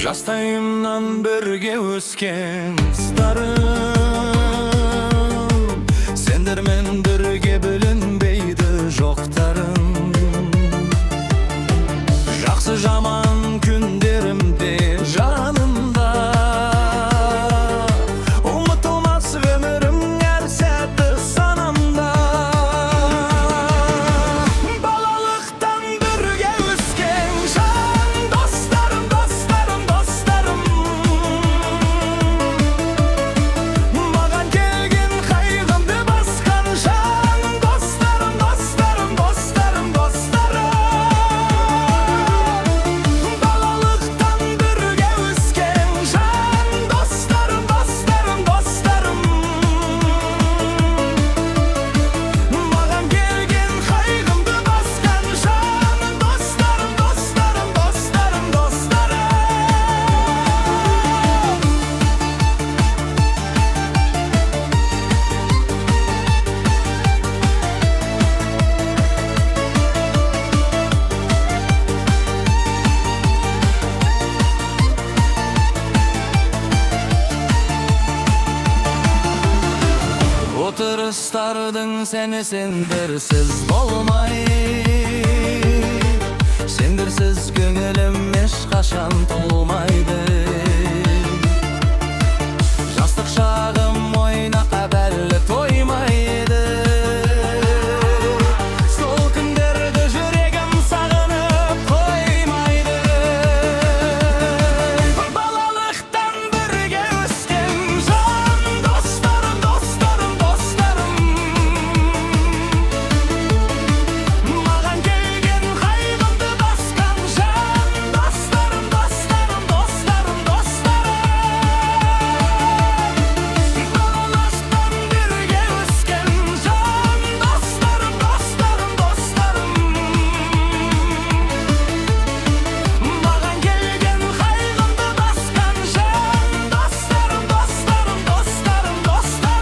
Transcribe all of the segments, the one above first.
Жастайымнан бірге өскен старым, сендермен бірге білінбейді жоқтарым. Жақсы жаман күндерімде жанымда, ұмытылмас өмірім әр сәті санамда. Балалықтан бірге өскен жан достарым, достарым, достарым. Маған келген қайғымды басқан жан достарым, достарым, достарым, достарым. Балалықтан бірге өскен жан достарым, достарым, достарым. Маған келген қайғымды басқан жан достарым, достарым, достарым, достарым. Отырыстардың сәні сендерсіз болмай, сендерсіз көңілім ешқашан толмайды. Жастық шағым ойнаққа бәлі тоймайды. Сол күндерді жүрегім сағынып қоймайды. Балалықтан бірге өскен жан достарым, достарым, достарым. Маған келген қайғымды басқан жан достарым, достарым, достарым, достарым. Балалықтан бірге өскен жан достарым, достарым, достарым. Маған келген қайғымды басқан жан достарым, достарым, достарым, достарым.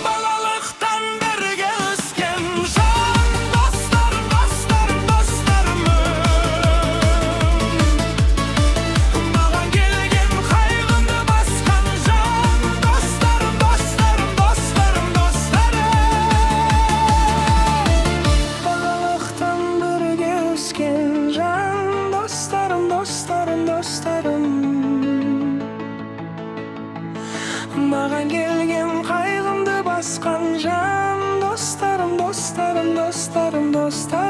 Балалықтан бірге өскен жан достарым, достарым, достарым. Маған келген қайғымды басқан жан достарым, достарым, достарым, достарым. Балалықтан бірге өскен жан достарым, достарым, достарым. Маған келген қайғымды басқан жан достарым, достарым, достарым, достарым.